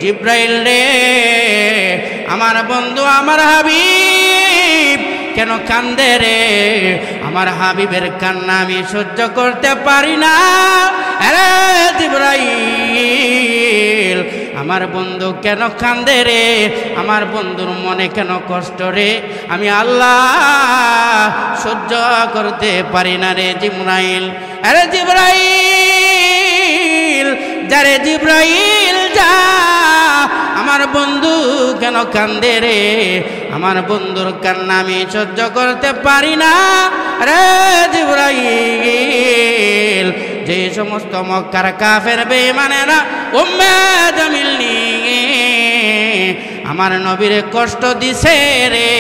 জিব্রাইল রে, আমার বন্ধু আমার হাবিব কেন কান্দে রে? আমার হাবিবের কান্না আমি সহ্য করতে পারি না। আরে জিব্রাইল, আমার বন্ধু কেন কান্দে রে? আমার বন্ধুর মনে কেন কষ্ট রে? আমি আল্লাহ সহ্য করতে পারি না রে জিব্রাইল। আরে জিব্রাইল, যারে জিব্রাইল যা, আমার বন্ধু কেন কান্দে রে? আমার বন্ধুর কান্না আমি সহ্য করতে পারি না রে জিব্রাইল। যে সমস্ত মক্কার কাফের বেঈমানেরা উম্মে জামিল নিয়ে আমার নবীরে কষ্ট দিছে রে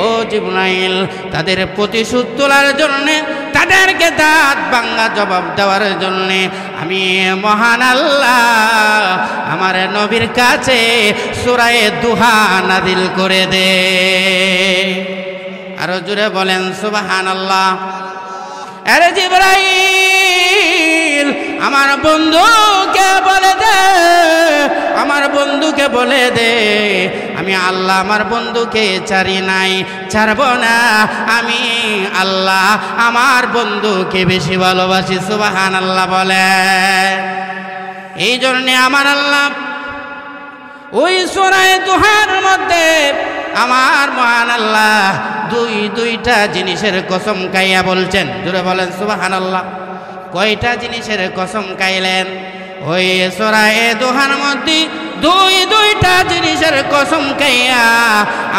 ও জিব্রাইল, তাদের প্রতিশোধ তোলার জন্যে, তাদেরকে দাঁত ভাঙা জবাব দেওয়ার জন্যে আমি মহান আল্লাহ আমার নবীর কাছে সূরা দুহা নাযিল করে দে। আরো জোরে বলেন সুবহানাল্লাহ। আরে জিব্রাইল, আমার বন্ধুকে বলে দে, আমার বন্ধুকে বলে দে, আমি আল্লাহ আমার বন্ধুকে ছাড়ি নাই, ছাড়ব না। আমি আল্লাহ আমার বন্ধুকে বেশি ভালোবাসি। সুবহানাল্লাহ বলে। এই জন্যে আমার আল্লাহ ওই সূরা দুহার মধ্যে আমার মহান আল্লাহ দুইটা জিনিসের কসম খাইয়া বলছেন। জোরে বলেন সুবহানাল্লাহ। কয়টা জিনিসের কসম খাইলেন? ওই সূরা দুহার মধ্যে দুইটা জিনিসের কসম খাইয়া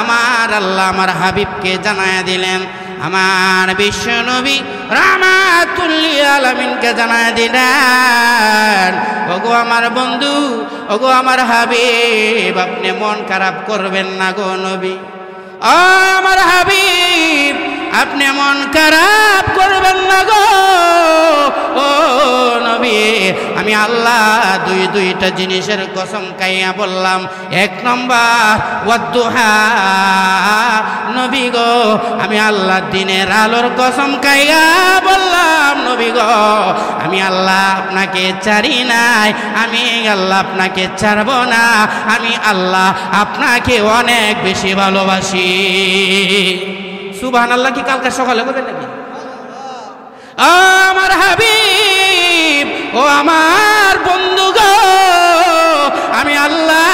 আমার আল্লাহ আমার হাবিবকে জানায়া দিলেন। আমার বিশ্ব নবী রাহমাতুল লিল আলামিনকে জানায়া দিলেন, ওগো আমার বন্ধু, ওগো আমার হাবিব, আপনি মন খারাপ করবেন না গো নবী। ও আমার হাবিব, আপনি মন খারাপ করবেন না গো ও নবী। আমি আল্লাহ দুইটা জিনিসের কসম খাইয়া বললাম। এক নম্বর ওয়াদ্দুহা, নবী গো আমি আল্লাহ দিনের আলোর কসম খাইয়া বললাম, নবী গো আমি আল্লাহ আপনাকে ছাড়ি নাই, আমি আল্লাহ আপনাকে ছাড়ব না, আমি আল্লাহ আপনাকে অনেক বেশি ভালোবাসি। সুবহানাল্লাহ কি কালকে সকালে বলেন নাকি? আমার হাবিব, ও আমার বন্ধু গো, আমি আল্লাহ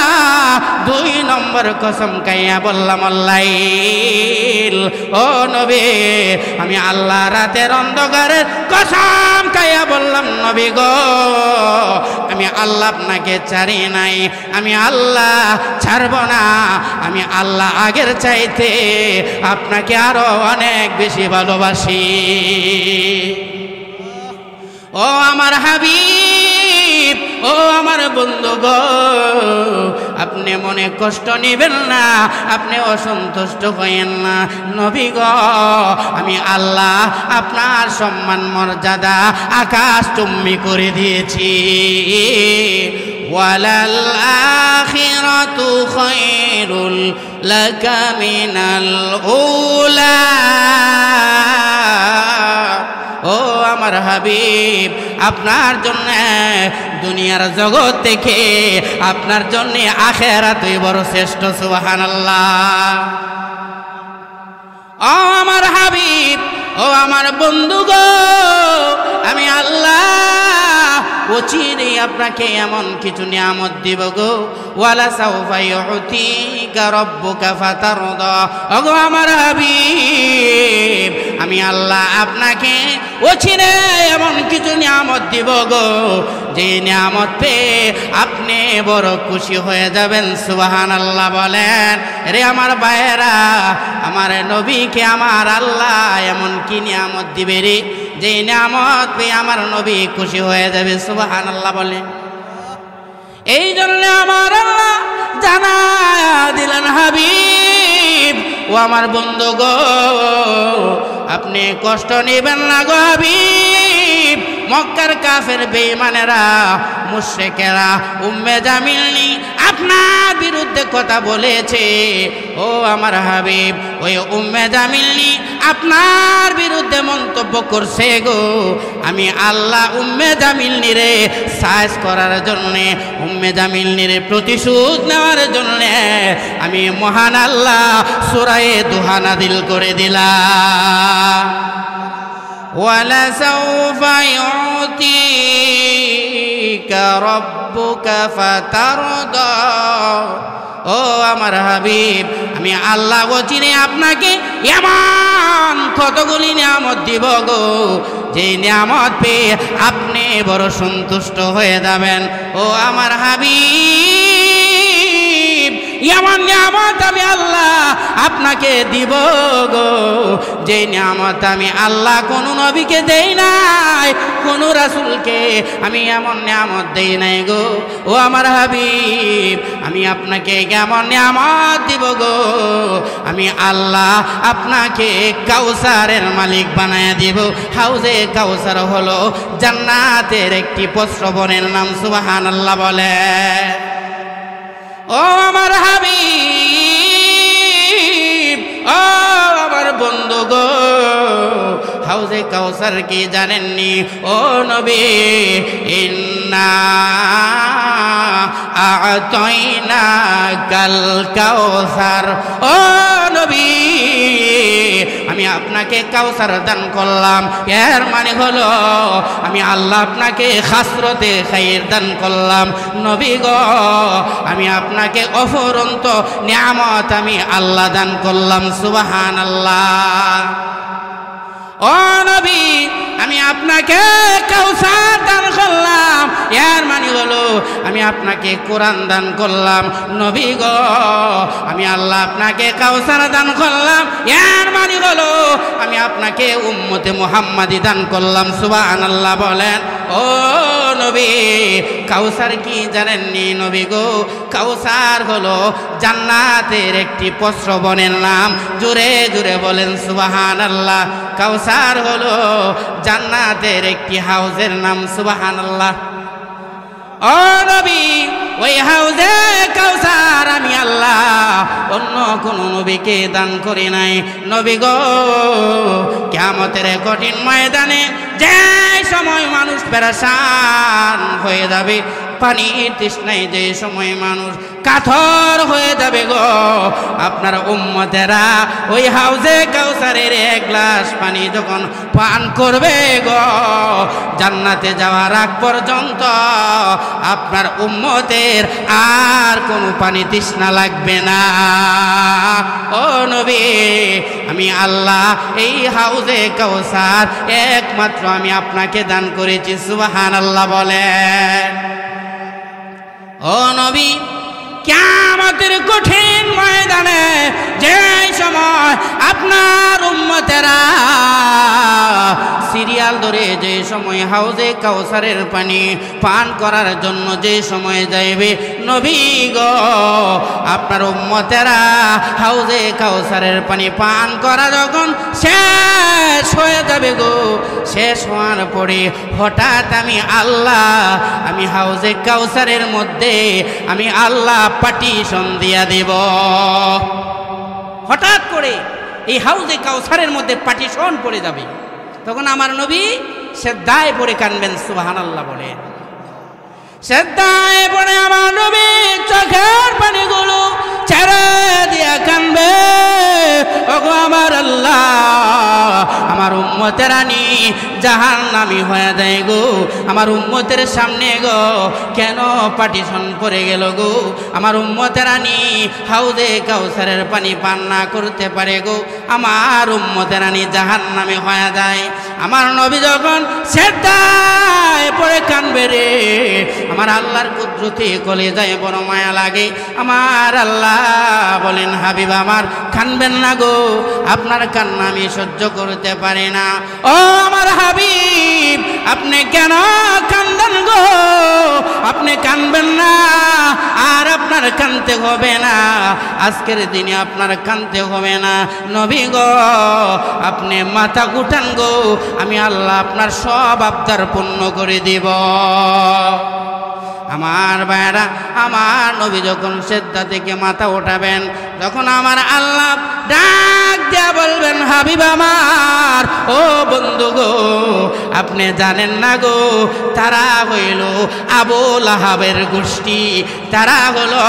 দুই নম্বর কসম খাইয়া বললাম আল্লাইল, ও নবী আমি আল্লাহ রাতের অন্ধকারের কসম খাইয়া বললাম, নবী গো আমি আল্লাহ আপনাকে ছাড়ি নাই, আমি আল্লাহ ছাড়ব না, আমি আল্লাহ আগের চাইতে আপনাকে আরো অনেক বেশি ভালোবাসি। ও আমার হাবিব, ও আমার বন্ধু গো, আপনি মনে কষ্ট নেবেন না, আপনি অসন্তুষ্ট হইয়েন না। নবী গো আমি আল্লাহ আপনার সম্মান মর্যাদা আকাশ চুম্বি করে দিয়েছি। ওয়ালাল আখিরাতু খায়রুল লাকা মিনাল উলা। ও আমার হাবিব, আপনার জন্য দুনিয়ার জগৎ থেকে আপনার জন্য আখিরাতই বড় শ্রেষ্ঠ। সুবহানাল্লাহ। ও আমার হাবিব, ও আমার বন্ধু গো, আমি আল্লাহ অচিরে আপনাকে এমন কিছু নিয়ামত দিব গো। ওয়ালা সাউফা ইউতিকা রাব্বুকা ফাতারদা। ওগো আমার হাবিব, আমি আল্লাহ আপনাকে অচিরে এমন কিছু নিয়ামত দিব গো, যে নিয়ামত পেয়ে আপনি বড় খুশি হয়ে যাবেন। সুবহানাল্লাহ বলেন। রে আমার ভাইয়েরা, আমার নবীকে আমার আল্লাহ এমন কি নিয়ামত দিবে রে, যে নিয়ামত পেয়ে আমার নবী খুশি হয়ে যাবে। সুবহানাল্লাহ বলেন। এই জন্য আমার আল্লাহ জানা দিলেন, হাবিব ও আমার বন্ধু গো, আপনি কষ্ট নেবেন না গো হাবিব। মক্কার কাফের বেঈমানেরা, মুশরিকেরা, উম্মে জামিল আপনার বিরুদ্ধে কথা বলেছে। ও আমার হাবিব, ওই উম্মে জামিল আপনার বিরুদ্ধে মন্তব্য করছে গো, আমি আল্লাহ উম্মে জামিল নিরে সাইজ করার জন্যে, উম্মে জামিল নিরে প্রতিশোধ নেওয়ার জন্যে আমি মহান আল্লাহ সূরা দুহা নাযিল করে দিলাম। ওয়ালাসাউফা ইউতিকা রাব্বুকা ফাতারদা। ও আমার হাবিব, আমি আল্লাহ চিনি আপনাকে এমন কতগুলি নিয়ামত দিব গো, যে নিয়ামত পেয়ে আপনি বড় সন্তুষ্ট হয়ে যাবেন। ও আমার হাবিব, এমন নিয়ামত আমি আল্লাহ আপনাকে দিব গো, যে নিয়ামত আমি আল্লাহ কোন নবীকে দেই নাই, কোন রাসূলকে আমি এমন নিয়ামত দেই নাই গো। ও আমার হাবিব, আমি আপনাকে এমন নিয়ামত দিব গো, আমি আল্লাহ আপনাকে কাউসারের মালিক বানায় দিব। হাউজে কাউসার হলো জান্নাতের একটি প্রস্রবণের নাম। সুবহানাল্লাহ বলে। ও আমার হাবিব, ও আমার বন্ধু গো, হাউজে কাউসার কি জানেননি? ও নবী, ইন্না আ'তাইনাকাল কাউসার। ও নবী, আমি আপনাকে কাউসার দান করলাম, এর মানে হলো আমি আল্লাহ আপনাকে খাসরতে খাইর দান করলাম। নবী গো, আমি আপনাকে অফুরন্ত নিয়ামত আমি আল্লাহ দান করলাম। সুবহানাল্লাহ। ও নবী, আমি আপনাকে কাউসার দান করলাম, এর মানে হলো আমি আপনাকে কোরআন দান করলাম। নবী গো, আমি আল্লাহ আপনাকে কাউসার দান করলাম, এর মানে হলো আমি আপনাকে উম্মতে মুহাম্মাদি দান করলাম। সুবহানাল্লাহ বলেন। ও নবী, কাউসার কি জানেননি? নবী গো, কাউসার হলো জান্নাতের একটি প্রস্রবণের নাম। জোরে জোরে বলেন সুবহানাল্লাহ। কাউসার হলো জান্নাতের একটি হাউজের নাম। সুবহানাল্লাহ। ও নবী, ওই হাউজে কাউসার আমি আল্লাহ অন্য কোন নবীকে দান করি নাই। নবী গো, কিয়ামতের কঠিন ময়দানে যে সময় মানুষ পেরেশান হয়ে যাবে, পানির তৃষ্ণায় যে সময় মানুষ কাতর হয়ে যাবে গো, আপনার উম্মতেরা ওই হাউজে কাউসারের এক গ্লাস পানি যখন পান করবে গো, জান্নাতে যাওয়ার আগ পর্যন্ত আপনার উম্মতের আর কোনো পানি তৃষ্ণা লাগবে না। ও নবী, আমি আল্লাহ এই হাউজে কাউসার একমাত্র আমি আপনাকে দান করেছি। সুবহানাল্লাহ বলেন। ও নবী, কিয়ামতের কঠিন ময়দানে যে সময় আপনার উম্মতেরা সিরিয়াল ধরে যে সময় হাউজে কাউসারের পানি পান করার জন্য যে সময় যাইবে, নবী গো, আপনার উম্মতেরা হাউজে কাউসারের পানি পান করা যখন শেষ হয়ে যাবে গো, শেষ হওয়ার পরে হঠাৎ আমি আল্লাহ আমি হাউজে কাউসারের মধ্যে আমি আল্লাহ পার্টিশন দিয়া দেব। হঠাৎ করে এই হাউজে কাউসারের মধ্যে পার্টিশন পড়ে যাবে, তখন আমার নবী সেজদায় পড়ে কাঁদবেন। সুবহানাল্লাহ বলে। সেজদায় পড়ে আমার নবী চোখের পানিগুলো ছেড়ে দিয়া কাঁদবে। ওগো আমার আল্লাহ, আমার উম্মতের রানী জাহান্নামী হয়ে যায় গো, আমার উম্মতের সামনে গো কেন পার্টিশন পড়ে গেল গো, আমার উম্মতের রানী হাউজে কাউসারের পানি পান না করতে পারে গো, আমার উম্মতের রানী জাহান্নামী হয়ে যায়। আমার নবী যখন সেজদায় পড়ে কাঁদবে রে, আমার আল্লাহর কুদরতে কলিজায় বড় মায়া লাগে। আমার আল্লাহ বলেন, হাবিব আমার কাঁদবেন না গো, আপনার কান্না আমি সহ্য করতে পারি না। ও আমার হাবিব, আপনি কেন কান্দেন গো? আপনি কাঁদবেন না, আর আপনার কাঁদতে হবে না, আজকের দিনে আপনার কাঁদতে হবে না। নবী গো, আপনি মাথা গুটান গো, আমি আল্লাহ আপনার সব আবদার পূর্ণ করে দিব। আমার ভাইরা, আমার নবী যখন সিজদা থেকে মাথা উঠাবেন, তখন আমার আল্লাহ ডাক দিয়া বলবেন, হাবিব আমার, ও বন্ধু গো, আপনি জানেন না গো, তারা হইল আবু লাহাবের গোষ্ঠী, তারা হলো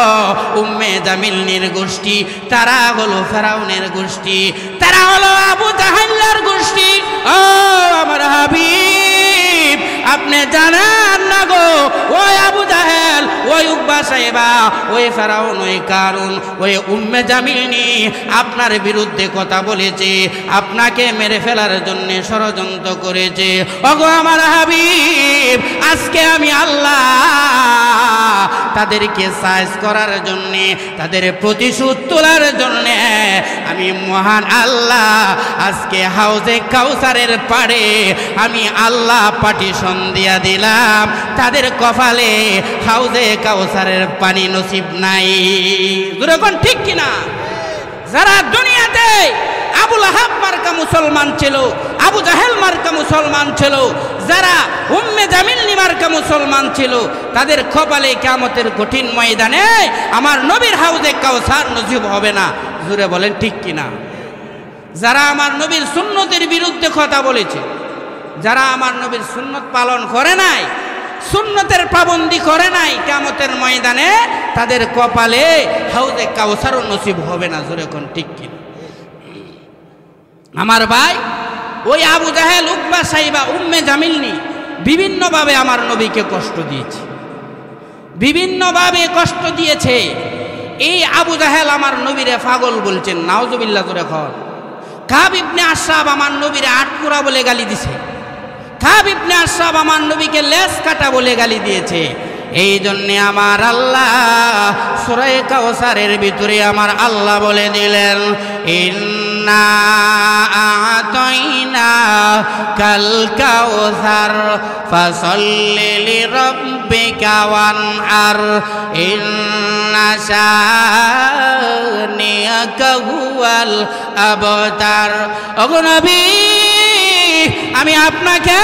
উম্মে জামিলনির গোষ্ঠী, তারা হলো ফেরাউনের গোষ্ঠী, তারা হলো আবু জাহেলের গোষ্ঠী। ও আমার হাবিব, আপনি জানেন না গো, ওই আবু জাহেল, ওই উকবা সাহেবা, ওই ফেরাউন, ওই কারুন, ওই উম্মে জামিলনি আপনার বিরুদ্ধে কথা বলেছে, আপনাকে মেরে ফেলার জন্য ষড়যন্ত্র করেছে। ওগো আমার হাবিব, আজকে আমি আল্লাহ তাদেরকে সাইজ করার জন্যে, তাদের প্রতিশোধ তোলার জন্যে আমি মহান আল্লাহ আজকে হাউজে কাউসারের পাড়ে আমি আল্লাহ পাটিশন দিয়া দিলাম, তাদের কপালে হাউজে কাউসারের পানি নসিব নাই। দুরকম ঠিক কিনা? যারা দুনিয়াতে আবু লাহাব মার্কা মুসলমান ছিল, আবু জাহেল মার্কা মুসলমান ছিল, যারা উম্মে জামিলনি মার্কা মুসলমান ছিল, তাদের কপালে কিয়ামতের কঠিন ময়দানে আমার নবীর হাউজে কাউসার নসিব হবে না। জোরে বলেন ঠিক কিনা? যারা আমার নবীর সুন্নতের বিরুদ্ধে কথা বলেছে, যারা আমার নবীর সুন্নত পালন করে নাই, সুন্নতের পাবন্দি করে নাই, কিয়ামতের ময়দানে তাদের কপালে হাউজে কাউসারও নসিব হবে না। জোরে কোন ঠিক কিনা? আমার ভাই, ওই আবু জাহেল, উকবা সাইবা, উম্মে জামিলনি বিভিন্নভাবে আমার নবীকে কষ্ট দিয়েছে, বিভিন্নভাবে কষ্ট দিয়েছে। এই আবু জাহেল আমার নবীরে পাগল বলছেন, নাউজুবিল্লাহ জোরে কর। কাব ইবনে আশরাফ আমার নবীরে আটকুরা বলে গালি দিছে, কাব ইবনে আশরাফ আমার নবীকে লেজ কাটা বলে গালি দিয়েছে। এই জন্যে আমার আল্লাহ সূরা কাউসারের ভিতরে আমার আল্লাহ বলে দিলেন, ইন্না আ'তাইনা কাল কাউসার ফাসাল্লি লিরাব্বিকা ওয়ানহার ইন্না শানিয়াকা হুয়াল আবতার। ওগো নবী, আমি আপনাকে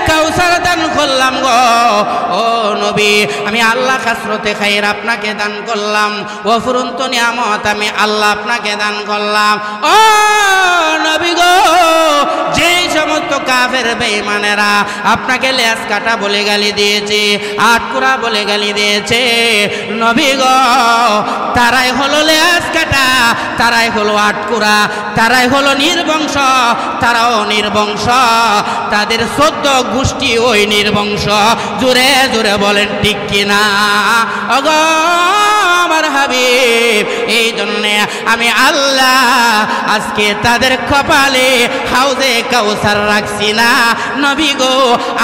কাউসার দান করলাম গো। ও নবী, আমি আল্লাহ কাসরতে খাইর আপনাকে দান করলাম, ও ফুরন্ত নিয়ামত আমি আল্লাহ আপনাকে দান করলাম। ও নবী গো, যে সমস্ত কাফের বেঈমানেরা আপনাকে লেজ কাটা বলে গালি দিয়েছে, আটকুরা বলে গালি দিয়েছে, নবী গো, তারাই হলো লেজ কাটা, তারাই হলো আটকুরা, তারাই হলো নির্বংশ, তারাও নির্বংশ, তাদের 14 গোষ্ঠী ওই নির্বংশ। জোরে জোরে বলেন ঠিক কিনা? ওগো আমার হাবিব, এই জন্যে আমি আল্লাহ আজকে তাদের কপালে হাউজে কাউসার রাখছি না। নবী গো,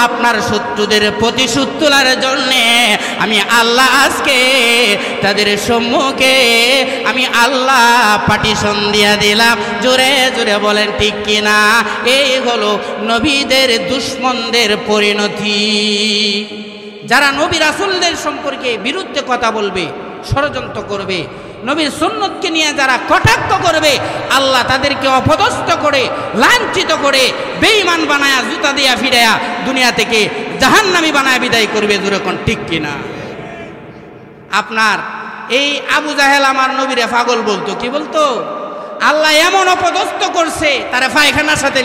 আপনার শত্রুদের প্রতিশোধ তোলার জন্যে আমি আল্লাহ আজকে তাদের সম্মুখে আমি আল্লাহ পাটিশন দিয়া দিলাম। জোরে জোরে বলেন ঠিক কিনা? এই হলো নবীদের দুশ্মনদের পরিণতি। যারা নবী রাসূলদের সম্পর্কে বিরুদ্ধে কথা বলবে, ষড়যন্ত্র করবে, নবীর সুন্নতকে নিয়ে যারা কটাক্ষ করবে, আল্লাহ তাদেরকে অপদস্থ করে, লাঞ্ছিত করে, বেঈমান বানায়া, জুতা দিয়া ফিরায়া দুনিয়া থেকে জাহান্নামী বানায় বিদায় করবে। যেরকম ঠিক কিনা? আপনার এই আবু জাহেল আমার নবীরে পাগল বলতো। কি বলতো? আল্লাহ এমন অপদস্থ করছে, তারা পায়খানার সাথে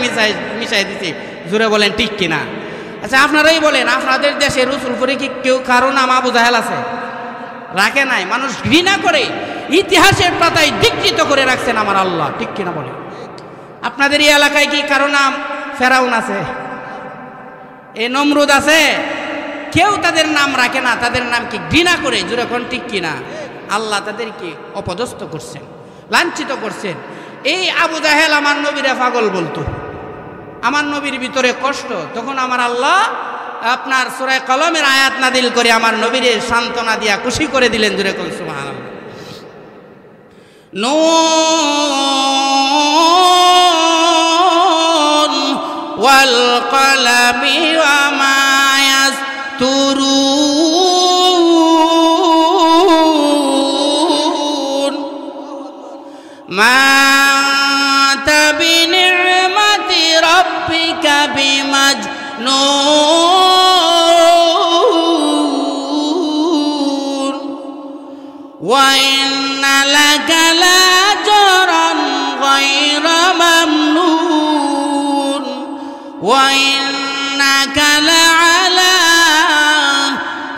মিশাই দিছে। জোরে বলেন ঠিক কিনা? আচ্ছা, আপনারাই বলেন, আপনাদের দেশে রসুলপুরে কি কেউ কারো নাম আবু জাহেল আছে? রাখে নাই। মানুষ ঘৃণা করে ইতিহাসের পাতায় বিকৃত করে রাখছেন আমার আল্লাহ। ঠিক কিনা বলে? আপনাদের এই এলাকায় কি কারো নাম ফেরাউন আছে? এ নমরুদ আছে? কেউ তাদের নাম রাখে না, তাদের নাম কি ঘৃণা করে। যখন ঠিক কিনা? আল্লাহ তাদেরকে অপদস্থ করছেন, লাঞ্ছিত করছেন। এই আবু জাহেল আমার নবীরে পাগল বলতো, আমার নবীর ভিতরে কষ্ট। তখন আমার আল্লাহ আপনার সূরা কলমের আয়াত নাদিল করে আমার নবীর সান্ত্বনা দিয়া খুশি করে দিলেন। জোরে বলুন সুবহানাল্লাহ। নুন ওয়াল কলমি ওয়া মা ইয়াসতুরুন মা আনতা বিনি'মাতি রাব্বিকা বিমাজনুন ওয়া ইন্না লাকা লাজরান গায়রা মামনুন ওয়া ইন্নাকা লাআলা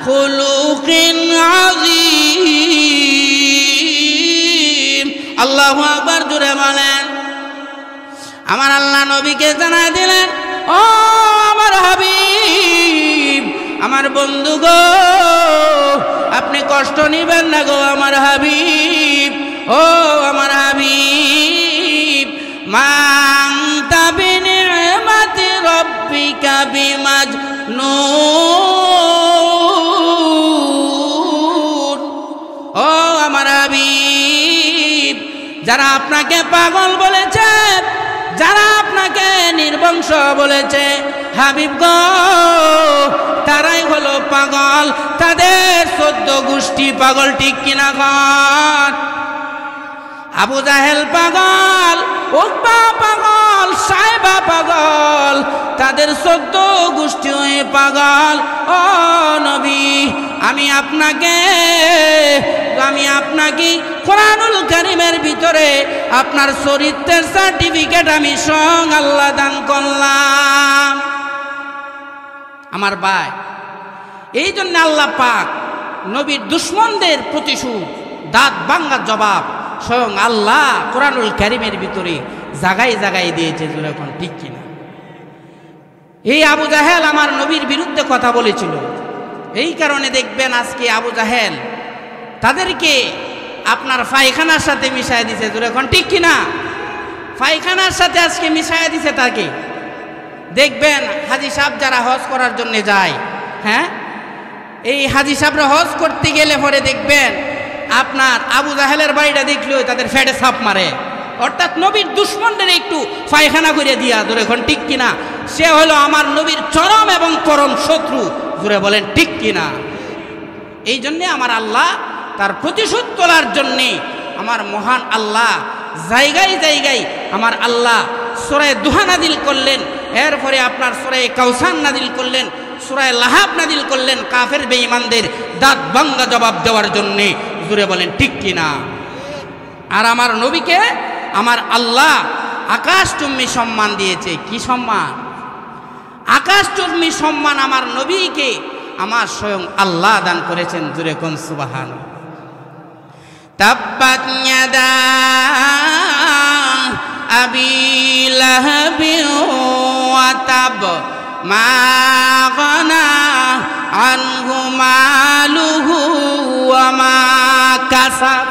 খুলুকিন আযীম। আল্লাহু আকবার, জোরে বলেন। আমার আল্লাহ নবীকে জানাই দিলেন, ও আমার হাবিব, আমার বন্ধু গো, আপনি কষ্ট নিবেন না গো আমার হাবিব। ও আমার হাবিব, মান তাবিনিমাতি রাব্বিকা বিমাজনুন। ও আমার হাবিব, যারা আপনাকে পাগল বলেছে, যারা আপনাকে নির্বংশ বলেছে, হাবিব গো, তারাই হলো পাগল, তাদের 14 গোষ্ঠী পাগল, ঠিক কিনা কন? আবু জাহেল পাগল, উকবা পাগল, সাইবা পাগল, তাদের 14 গোষ্ঠী হয়ে পাগল। ও নবী, আমি আপনাকে কোরআনুল কারীমের ভিতরে আপনার চরিত্রের সার্টিফিকেট আমি স্বয়ং আল্লাহ দান করলাম। আমার ভাই, এই জন্য আল্লাহ পাক নবীর দুশ্মনদের প্রতিশোধ, দাঁত ভাঙা জবাব স্বয়ং আল্লাহ কোরআনুল কারীমের ভিতরে জায়গায় জায়গায় দিয়েছে। এখন ঠিক কিনা? এই আবু জাহেল আমার নবীর বিরুদ্ধে কথা বলেছিল, এই কারণে দেখবেন আজকে আবু জাহেল তাদেরকে আপনার পায়খানার সাথে মিশাই দিছে। এখন ঠিক কিনা? পায়খানার সাথে আজকে মিশাই দিছে তাকে। দেখবেন হাজী সাহেব যারা হজ করার জন্য যায়, হ্যাঁ, এই হাজী সাহেবরা হজ করতে গেলে পরে দেখবেন আপনার আবু জাহেলের বাড়িটা দেখলেও তাদের ফেটে ছাপ মারে, অর্থাৎ নবীর দুশ্মনদের একটু পায়খানা করে দিয়া। জোরে এখন ঠিক কিনা? সে হলো আমার নবীর চরম এবং পরম শত্রু। জোরে বলেন ঠিক কিনা? এই জন্যে আমার আল্লাহ তার প্রতিশোধ তোলার জন্যে আমার মহান আল্লাহ জায়গায় জায়গায় আমার আল্লাহ সূরা দুহা নাজিল করলেন, এরপরে আপনার সূরা কাউসার নাজিল করলেন, সূরা লাহাব নাজিল করলেন কাফের বেঈমানদের দাঁত ভাঙা জবাব দেওয়ার জন্যে। জোরে বলেন ঠিক কিনা? আর আমার নবীকে আমার আল্লাহ আকাশচুম্বী সম্মান দিয়েছে। কি সম্মান? আকাশচুম্বী সম্মান আমার নবীকে আমার স্বয়ং আল্লাহ দান করেছেন। জোরে কোন সুবহানাল্লাহ। তাব্বাত ইয়াদা আবি লাহাবি ওয়া তাব মা গানা আনহু মালুহু ওয়া মা কাসাব।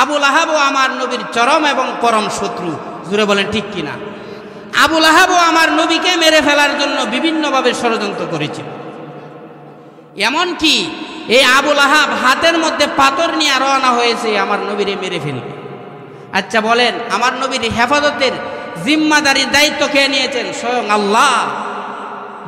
আবু লাহাবও আমার নবীর চরম এবং পরম শত্রু। জোরে বলেন ঠিক কিনা? আবু লাহাবও আমার নবীকে মেরে ফেলার জন্য বিভিন্নভাবে ষড়যন্ত্র করেছিল। এমনকি এই আবু লাহাব হাতের মধ্যে পাথর নিয়ে রওনা হয়েছে আমার নবীরে মেরে ফেলবে। আচ্ছা বলেন, আমার নবীর হেফাজতের জিম্মাদারির দায়িত্ব কে নিয়েছেন? স্বয়ং আল্লাহ।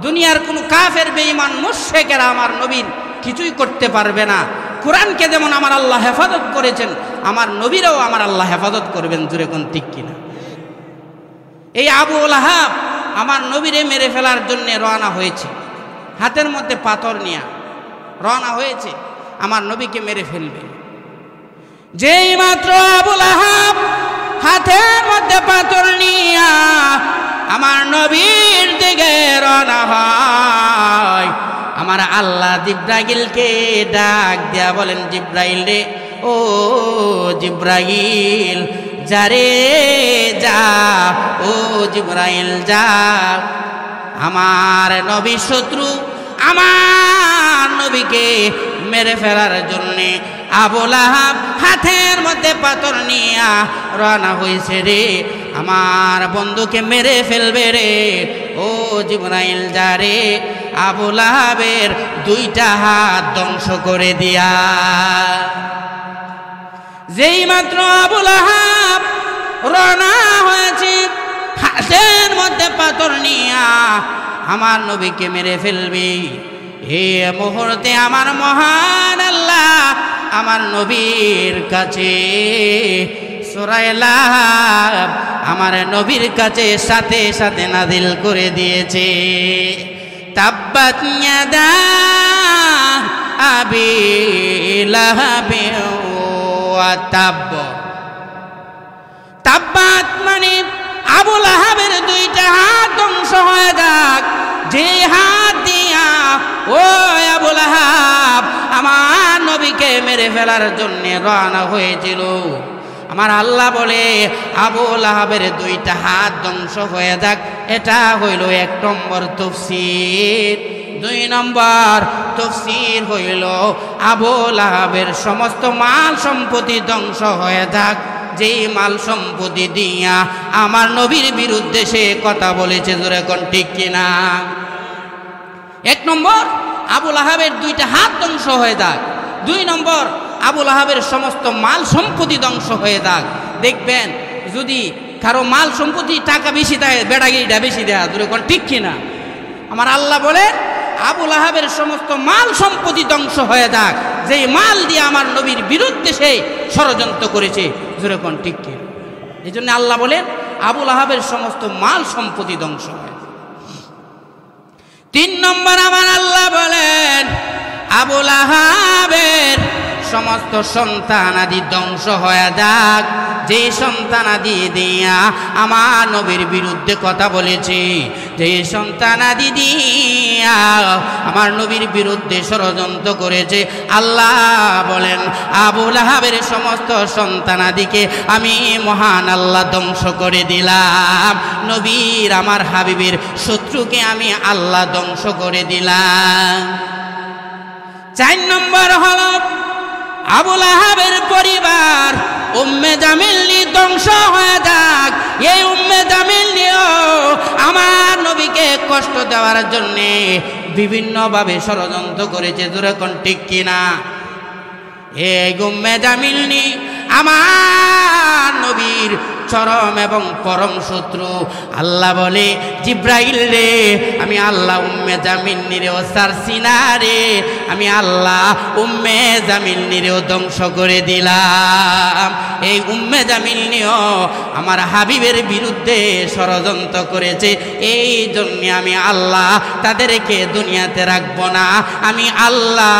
দুনিয়ার কোনো কাফের বেঈমান মুশরিকেরা আমার নবীর কিছুই করতে পারবে না। কোরআনকে যেমন আমার আল্লাহ হেফাজত করেছেন, আমার নবীরাও আমার আল্লাহ হেফাজত করবেন। জোরে কোন ঠিক কিনা? এই আবু লাহাব আমার নবীরে মেরে ফেলার জন্য রওনা হয়েছে, হাতের মধ্যে পাথর নিয়ে রওনা হয়েছে, আমার নবীকে মেরে ফেলবে। যেই মাত্র আবু লাহাব হাতের মধ্যে পাথর নিয়ে আমার নবীর দিকে রওনা হয়, আমার আল্লাহ জিব্রাইলকে ডাক দেয়া বলেন, জিব্রাইল রে, ও জিব্রাইল যারে যা, ও জিব্রাইল যা, আমার নবী শত্রু আমার নবীকে মেরে ফেলার জন্যে আবু লাহাব হাতের মধ্যে পাথর নিয়ে রওনা হয়েছে রে, আমার বন্ধুকে মেরে ফেলবে রে। ও জিব্রাইল যা রে, আবু লাহাবের 2টা হাত ধ্বংস করে দিয়া। যেই মাত্র আবু লাহাব রওনা হয়েছে হাতের মধ্যে পাথর নিয়া আমার নবীকে মেরে ফেলবে, এই মুহূর্তে আমার মহান আল্লাহ আমার নবীর কাছে সূরা লাহাব আমার নবীর কাছে সাথে সাথে নাজিল করে দিয়েছে। তাব্বাত ইয়াদা আবি লাহাবি ওয়া তাব্ব। তাব্বাত মানে আবু লাহাবের দুইটা হাত ধ্বংস হয়ে যাক, যে হাত দিয়া ও আবু লাহাব আমার নবীকে মেরে ফেলার জন্য রওনা হয়েছিল। আমার আল্লাহ বলে আবু লাহাবের দুইটা হাত ধ্বংস হয়ে যাক। এটা হইল 1 নম্বর তাফসীর। 2 নম্বর তাফসীর হইল আবু লাহাবের সমস্ত মাল সম্পত্তি ধ্বংস হয়ে যাক, যেই মাল সম্পত্তি দিয়া আমার নবীর বিরুদ্ধে সে কথা বলেছে। জোরে কোন ঠিক কিনা? 1 নম্বর আবু লাহাবের দুইটা হাত ধ্বংস হয়ে যাক। 2 নম্বর আবু লাহাবের সমস্ত মাল সম্পত্তি ধ্বংস হয়ে যাক। দেখবেন যদি কারো মাল সম্পত্তি টাকা বেশি দেয়, বেড়াগিরিটা বেশি দেয়। জোরে কোন ঠিক কিনা? আমার আল্লাহ বলে আবু লাহাবের সমস্ত মাল সম্পত্তি ধ্বংস হয়ে যাক, যেই মাল দিয়ে আমার নবীর বিরুদ্ধে সে ষড়যন্ত্র করেছে। জোরে কোন ঠিক কি? এই জন্য আল্লাহ বলেন আবু লাহাবের সমস্ত মাল সম্পত্তি ধ্বংস হয়। 3 নম্বর আমার আল্লাহ বলেন আবু লাহাবের সমস্ত সন্তানাদি ধ্বংস হয়ে যাক, যে সন্তানাদি দিয়া আমার নবীর বিরুদ্ধে কথা বলেছে, যে সন্তানাদি দিয়া আমার নবীর বিরুদ্ধে ষড়যন্ত্র করেছে। আল্লাহ বলেন আবু লাহাবের সমস্ত সন্তানাদিকে আমি মহান আল্লাহ ধ্বংস করে দিলাম। নবীর আমার হাবিবের শত্রুকে আমি আল্লাহ ধ্বংস করে দিলাম। 4 নম্বর হলো আবু লাহাবের পরিবার উম্মে জামিল ধ্বংস হয়ে যাক। এই উম্মে জামিল আমার নবীকে কষ্ট দেওয়ার জন্য বিভিন্নভাবে ষড়যন্ত্র করেছে। জোরে কোন ঠিক কিনা? এই উম্মে জামিল আমার নবীর চরম এবং পরম শত্রু। আল্লাহ বলে জিব্রাইল রে, আমি আল্লাহ উম্মে জামিল নিরেও ছাড়ছি না রে, আমি আল্লাহ উম্মে জামিল নিরেও ধ্বংস করে দিলাম। এই উম্মে জামিল নিয়েও আমার হাবিবের বিরুদ্ধে ষড়যন্ত্র করেছে। এই জন্য আমি আল্লাহ তাদেরকে দুনিয়াতে রাখব না, আমি আল্লাহ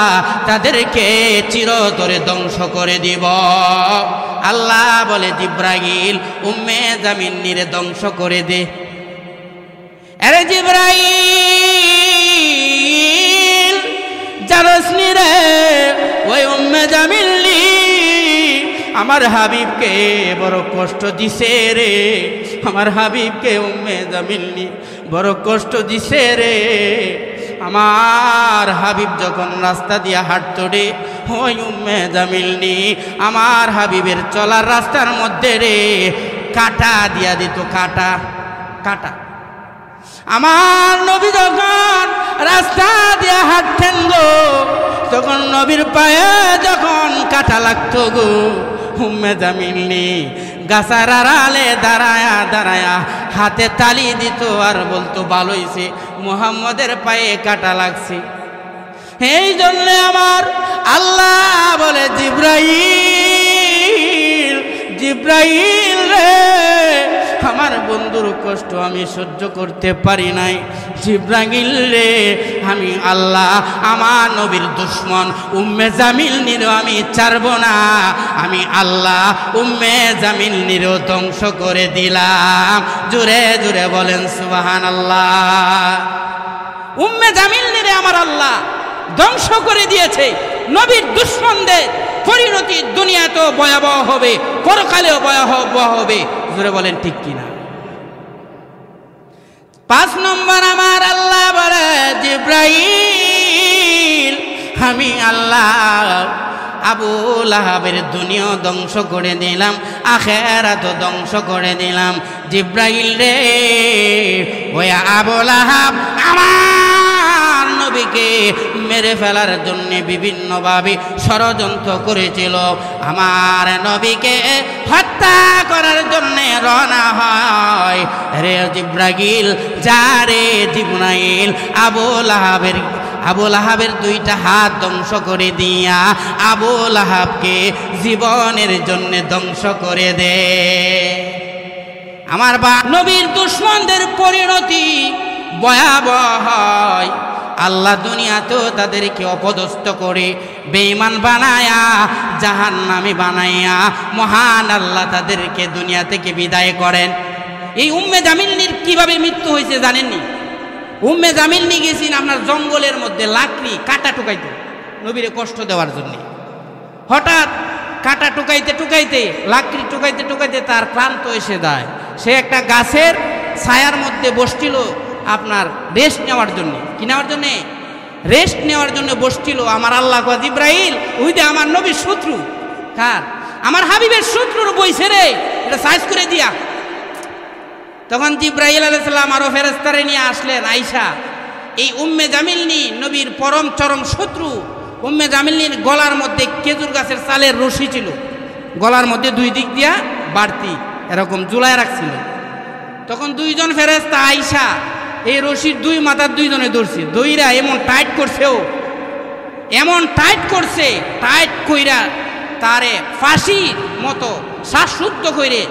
তাদেরকে চিরতরে ধ্বংস করে দিব। আল্লাহ বলে জিব্রাইল উম্মে জামিল নিরে ধ্বংস করে দে। আরে জিব্রাইল জানোস নি রে, ওই উম্মে জামিল আমার হাবিবকে বড় কষ্ট দিছে রে, আমার হাবিবকে উম্মে জামিল বড় কষ্ট দিছে রে। আমার হাবিব যখন রাস্তা দিয়া হাঁটতো রে, ওই উম্মে জামিল আমার হাবিবের চলার রাস্তার মধ্যে রে কাটা দিয়া দিত, কাটা কাটা। আমার নবী যখন রাস্তা দিয়া হাঁটতেন গো, তখন নবীর পায়ে যখন কাটা লাগতো গো, উম্মে জামিল গাছার আড়ালে দাঁড়ায়া দাঁড়ায়া হাতে তালি দিত আর বলতো ভালো হইছে, মুহাম্মদের পায়ে কাটা লাগছে। এই জন্য আমার আল্লাহ বলে জিব্রাইল, জিব্রাইল রে, আমার বন্ধুর কষ্ট আমি সহ্য করতে পারি নাই। জিব্রাইল রে, আমি আল্লাহ আমার নবীর দুশ্মন উম্মে জামিল নিরও আমি ছাড়ব না, আমি আল্লাহ উম্মে জামিল নিরও ধ্বংস করে দিলাম। জোরে জোরে বলেন সুবহানাল্লাহ। উম্মে জামিল নিরে আমার আল্লাহ ধ্বংস করে দিয়েছে। নবীর দুশ্মনদের পরিণতি দুনিয়াতেও ভয়াবহ হবে, পরকালেও ভয়াবহ হবে। জোরে বলেন ঠিক কিনা? 5 নম্বর আমার আল্লাহ বলে জিব্রাইল, আমি আল্লাহ আবু লাহাবের দুনিয়া ধ্বংস করে দিলাম, আখিরাতও ধ্বংস করে দিলাম। জিব্রাইল রে, ওই আবু লাহাব আমার নবীকে মেরে ফেলার জন্য বিভিন্নভাবে ষড়যন্ত্র করেছিল। আমার নবীকে হত্যা করার জন্য রওনা হয়। রে জিব্রাইল, যা রে জিব্রাইল, আবু লাহাবের 2টা হাত ধ্বংস করে দিয়া আবু লাহাবকে জীবনের জন্য ধ্বংস করে দে। আমার নবীর দুশ্মনদের পরিণতি ভয়াবহ হয়। আল্লাহ দুনিয়াতেও তাদেরকে অপদস্থ করে বেঈমান বানায়া জাহান্নামী বানাইয়া মহান আল্লাহ তাদেরকে দুনিয়া থেকে বিদায় করেন। এই উম্মে জামিলনির কিভাবে মৃত্যু হয়েছে জানেননি? উম্মে জামিলনি গেছেন আপনার জঙ্গলের মধ্যে লাকড়ি কাটা টুকাইতে, নবীরে কষ্ট দেওয়ার জন্য। হঠাৎ কাটা টুকাইতে টুকাইতে লাকড়ি টুকাইতে টুকাইতে তার ক্লান্ত এসে যায়। সে একটা গাছের ছায়ার মধ্যে বসছিল আপনার রেস্ট নেওয়ার জন্য। কি নেওয়ার জন্যে? রেস্ট নেওয়ার জন্য বসছিল। আমার আল্লাহ কয়, জিব্রাইল ওই যে আমার নবীর শত্রু। কার? আমার হাবিবের শত্রুর বইছে রে, এটা সাইজ করে দিয়া। তখন জিব্রাইল আলাইহিস সালাম আরো ফেরেশতারে নিয়ে আসলেন। আয়েশা, এই উম্মে জামিলনি নবীর পরম চরম শত্রু। উম্মে জামিলনির গলার মধ্যে খেজুর গাছের চালের রশি ছিল, গলার মধ্যে দুই দিক দিয়া বাড়তি এরকম ঝুলায় রাখছিল। তখন দুইজন ফেরেশতা আয়েশা এই রশির দুই মাথার দুইজনে ধরছে, দইরা এমন টাইট করছে, ও এমন টাইট করছে, টাইট কইরা তারে ফাঁসির মতো শ্বাসরুদ্ধ করে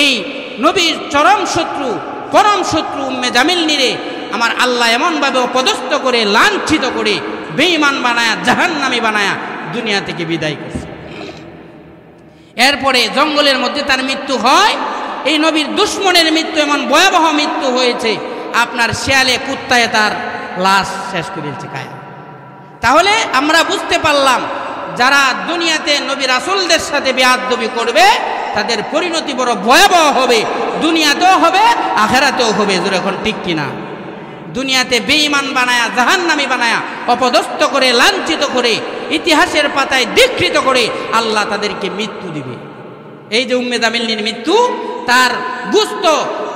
এই নবীর চরম শত্রু পরম শত্রু উম্মে জামিলনিরে আমার আল্লাহ এমনভাবে অপদস্থ করে লাঞ্ছিত করে বেঈমান বানায়া জাহান্নামী বানায়া দুনিয়া থেকে বিদায় করছে। এরপরে জঙ্গলের মধ্যে তার মৃত্যু হয়। এই নবীর দুশ্মনের মৃত্যু এমন ভয়াবহ মৃত্যু হয়েছে, আপনার শেয়ালে কুত্তায় তার লাশ শেষ করেছে কায়া। তাহলে আমরা বুঝতে পারলাম যারা দুনিয়াতে নবী রাসূলদের সাথে বেয়াদবি করবে তাদের পরিণতি বড় ভয়াবহ হবে, দুনিয়াতেও হবে আখেরাতেও হবে। যখন ঠিক কিনা? দুনিয়াতে বেঈমান বানায়া জাহান্নামী বানায়া অপদস্থ করে লাঞ্ছিত করে ইতিহাসের পাতায় বিকৃত করে আল্লাহ তাদেরকে মৃত্যু দিবে। এই যে উম্মে জামিলনির মৃত্যু, তার গুস্ত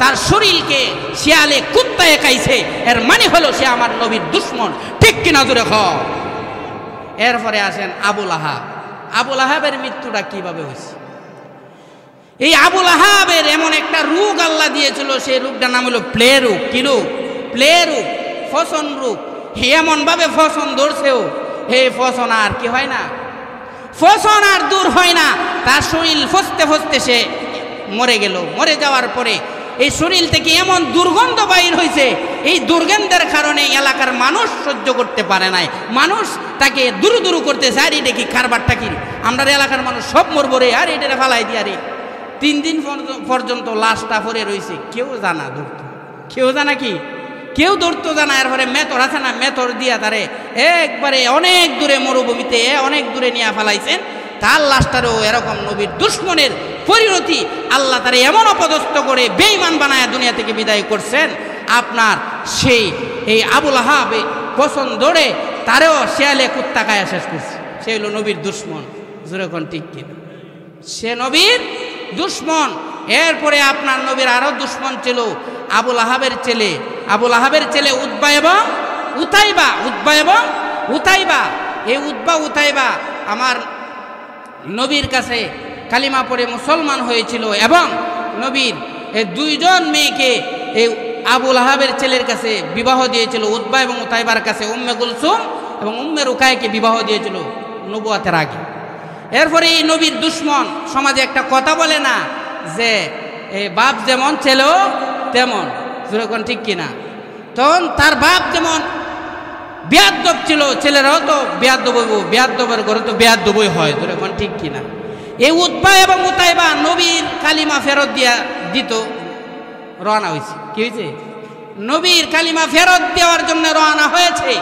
তার শরীরকে শিয়ালে কুত্তায় খাইছে, এর মানে হলো সে আমার নবীর দুশ্মন। ঠিক কিনা জোরে খ। এরপরে আসেন আবুল আহাব। আবুল আহাবের মৃত্যুটা কিভাবে হয়েছে? এই আবুল আহাবের এমন একটা রোগ আল্লাহ দিয়েছিল, সেই রোগটার নাম হলো প্লে রোগ। কি রোগ? প্লে রোগ, ফসন রোগ। এমন ভাবে ফসন ধরছেও, হে ফসন আর কি হয় না, ফসন আর দূর হয় না। তার শরীর ফসতে ফসতে সে মরে গেল। মরে যাওয়ার পরে এই শরীর থেকে এমন দুর্গন্ধ বাইর হয়েছে, এই দুর্গন্ধের কারণে এলাকার মানুষ সহ্য করতে পারে নাই। মানুষ তাকে দুরু দুরু করতেছে, আর এটা কি কারবারটা কি, আমরা এলাকার মানুষ সব মরবো রে, আর এটা ফালাই দিয়া রে। 3 দিন পর্যন্ত লাশটা পরে রয়েছে, কেউ জানা ধরতো, কেউ জানা কি, কেউ ধরতো জানা। এরপরে মেথর আছে না, মেথর দিয়া তারে একবারে অনেক দূরে মরুভূমিতে অনেক দূরে নিয়ে ফেলাইছেন। তার লাশটারও এরকম নবীর দুশ্মনের পরিণতি আল্লাহ তারে এমন অপদস্থ করে বেঈমান বানায়া দুনিয়া থেকে বিদায় করছেন। আপনার সেই এই আবুল আহাব পছন্দ ধরে তারেও শেয়ালে কুত্তা খায়া শেষ করছে। সে হলো নবীর দুশ্মন। যেরকম ঠিক কিনা? সে নবীর দুশ্মন। এরপরে আপনার নবীর আরো দুশ্মন ছিল আবুল আহাবের ছেলে। আবুল আহাবের ছেলে উতবা এবং উতাইবা। উতবা এবং উতাইবা, এই উতবা উতাইবা আমার নবীর কাছে কালিমা পড়ে মুসলমান হয়েছিল এবং নবীর এই দুইজন মেয়েকে এই আবুল আহাবের ছেলের কাছে বিবাহ দিয়েছিল। উতবা এবং উতাইবার কাছে উম্মে কুলসুম এবং উম্মে রুকায়াকে বিবাহ দিয়েছিল নবুয়াতের আগে। এরপরে এই নবীর দুশ্মন সমাজে একটা কথা বলে না যে এই বাপ যেমন ছেলেও তেমন। যেরকম ঠিক কিনা? তখন তার বাপ যেমন বেয়াদ্দব ছিল, ছেলেরাও তো বেয়াদ্দব হইব, বেয়াদ্দবের ঘরে তো বেয়াদ্দবই হয়। যেরকম ঠিক কিনা? এই উতবা এবং উতাইবা নবীর কালিমা ফেরত দিত রওনা হয়েছে। কি হয়েছে? নবীর কালিমা ফেরত দেওয়ার জন্য রওনা হয়েছে।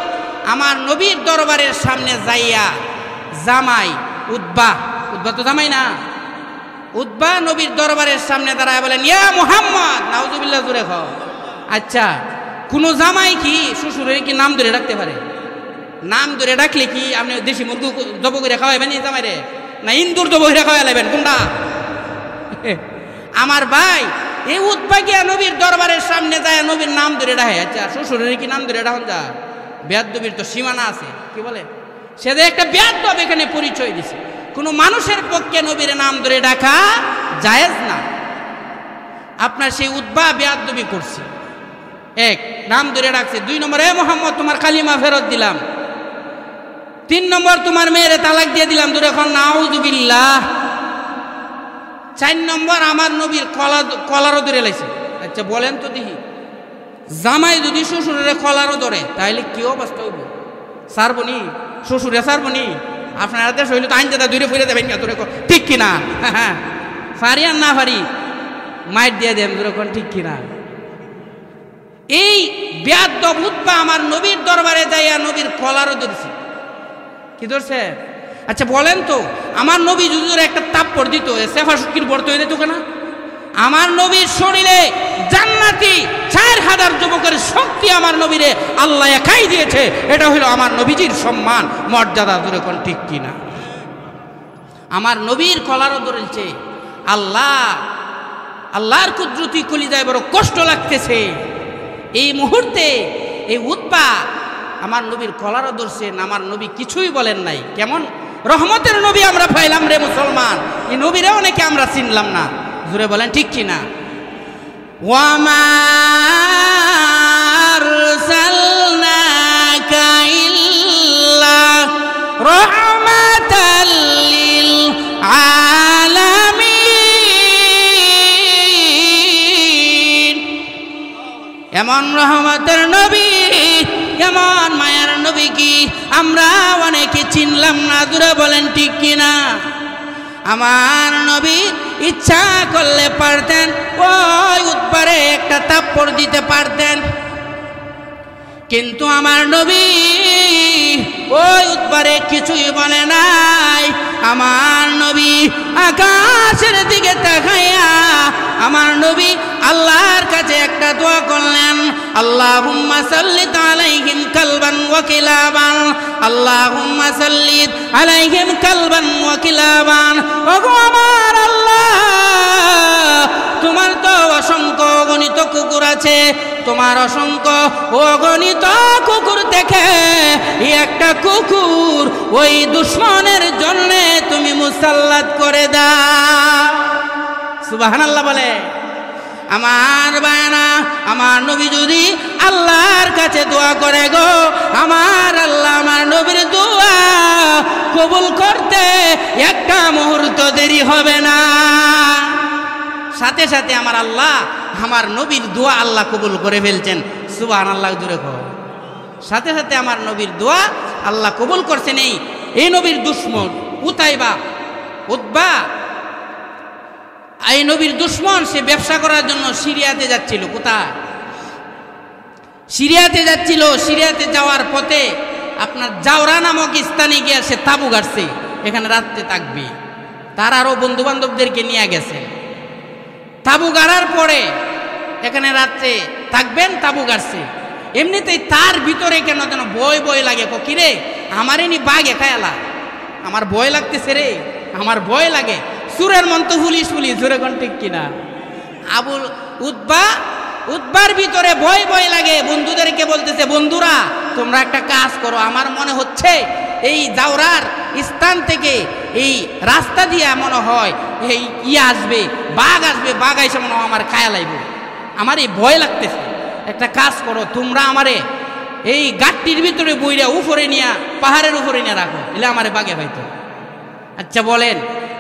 আমার নবীর দরবারের সামনে যাইয়া জামাই উতবা, উতবা তো জামাই না, উতবা নবীর দরবারের সামনে দাঁড়ায় বলেন, ইয়া মুহাম্মদ, নাউজুবিল্লাহ জোরে খাও। আচ্ছা, কোনো জামাই কি শ্বশুরের কি নাম ধরে ডাকতে পারে? নাম ধরে ডাকলে কি আপনি দেশি মুরগি জব করে খাওয়াইবেন এই জামাইরে, না ইন্দুর জব করে খাওয়াই লাইবেন কোনটা? আমার ভাই, এই উতবা গিয়া নবীর দরবারের সামনে যায় নবীর নাম ধরে ডাকে। আচ্ছা, শ্বশুরের কি নাম ধরে ডাকুন যা? বেয়াদ্দবির তো সীমানা আছে। কি বলে? সে যে একটা বেয়াদ্দব এখানে পরিচয় দিছে। কোনো মানুষের পক্ষে নবীর নাম ধরে ডাকা জায়েজ না। আপনার সেই উতবা বেয়াদ্দবি করছে। এক, নাম ধরে ডাকছে। 2 নম্বর, এ মুহাম্মদ তোমার কালিমা ফেরত দিলাম। 3 নম্বর, তোমার মেয়েরে তালাক দিয়ে দিলাম। দূরে এখন নাউজুবিল্লাহ। 4 নম্বর, আমার নবীর কলারও ধরে লাইছে। আচ্ছা বলেন তো দেখি, জামাই যদি শ্বশুরের কলারও ধরে তাহলে কি অবস্থা হইব? সারবনি শ্বশুরে সারবনি? আপনারা দেশ হইলে তো আইন দাদা দূরে ফিরে দেবেন না, ঠিক কিনা? হ্যাঁ, ফারি আর না ফারি মাইট দিয়ে দেন দুরকম, ঠিক কিনা? এই বেয়াদব উতবা আমার নবীর দরবারে যাইয়া নবীর কলারও ধরছে। কি ধরছে? আচ্ছা বলেন তো, আমার নবী যদি একটা তাপ্পড় দিত সেফা শুকির বর্ত হয়ে যেত কেনা? আমার নবীর শরীরে জান্নাতি 4000 যুবকের শক্তি আমার নবীরে আল্লাহ একাই দিয়েছে। এটা হলো আমার নবীজির সম্মান মর্যাদা, দুরকম, ঠিক কিনা? আমার নবীর কলারও ধরেছে। আল্লাহর কুদরতি কলিজায় বড় কষ্ট লাগতেছে এই মুহূর্তে। এই উতবা আমার নবীর কলারও ধরছেন, আমার নবী কিছুই বলেন নাই। কেমন রহমতের নবী আমরা পাইলাম রে মুসলমান, এই নবীরে অনেকে আমরা চিনলাম না। জোরে বলেন ঠিক কিনা? ওয়ামা আরসালনাকা ইল্লা রাহমাতাল লিল আলামিন। এমন রহমতের নবী, এমন মায়ার নবী কি আমরা অনেকে চিনলাম না? জোরে বলেন ঠিক কিনা? আমার নবী ইচ্ছা করলে পারতেন ওই উতবারে একটা তাপ্পড় দিতে পারতেন, কিন্তু আমার নবী ওই উতবারে কিছুই বলে নাই। আমার নবী আকাশের দিকে তাকাইয়া আমার নবী আল্লাহর কাছে একটা দোয়া করলেন, আল্লাহুম্মা সাল্লিত আলাইহিম কালবান ওয়া কিলাবান, আল্লাহুম্মা সাল্লিত আলাইহিম কালবান ওয়া কিলাবান। ওগো আমার আল্লাহ, তোমার তো অসংখ্য অগণিত কুকুর আছে, তোমার অসংখ্য অগণিত কুকুর থেকে একটা কুকুর ওই দুশমনের জন্য তুমি মুসাল্লাত করে দাও। সুবহানাল্লাহ বলে। আমার বায়না, আমার নবী যদি আল্লাহর কাছে দোয়া করে গো, আমার আল্লাহ আমার নবীর দোয়া কবুল করতে একটা মুহূর্ত দেরি হবে না। সাথে সাথে আমার আল্লাহ আমার নবীর দোয়া আল্লাহ কবুল করে ফেলছেন। সুবহানাল্লাহ জুড়ে কো। সাথে সাথে আমার নবীর দোয়া আল্লাহ কবুল করছেন। এই নবীর দুশমন উতবা, এই নবীর দুশমন, সে ব্যবসা করার জন্য সিরিয়াতে যাচ্ছিল। কোথায়? সিরিয়াতে যাচ্ছিল। সিরিয়াতে যাওয়ার পথে আপনার জাওরা নামক স্থানে গিয়ে সে তাবু গাড়ছে, এখানে রাত্রে থাকবে। তার আরো বন্ধু বান্ধবদেরকে নিয়ে গেছে। তাবু গাড়ার পরে এখানে রাত্রে থাকবেন, তাবু গাড়ছে। এমনিতেই তার ভিতরে কেন যেন ভয় লাগে। কিরে আমারে নি বাঘে খায়ালা, আমার ভয় লাগতেছে রে, আমার ভয় লাগে। সুরের মন্ত পুলিশ জোরে কোন ঠিক কিনা? উতবার ভিতরে ভয় লাগে। বন্ধুদেরকে বলতেছে, বন্ধুরা তোমরা একটা কাজ করো, আমার মনে হচ্ছে এই জাওরার স্থান থেকে এই রাস্তা দিয়ে মনে হয় এই আসবে, বাঘ আসবে, বাঘ এসে মনে হয় আমার খায়া লাগবে, আমার এই ভয় লাগতেছে। একটা কাজ করো, তোমরা আমারে এই গাটটির ভিতরে বইরা উপরে নিয়ে পাহাড়ের উপরে নিয়ে রাখো, এলে আমারে বাঘে পাইতো। আচ্ছা বলেন,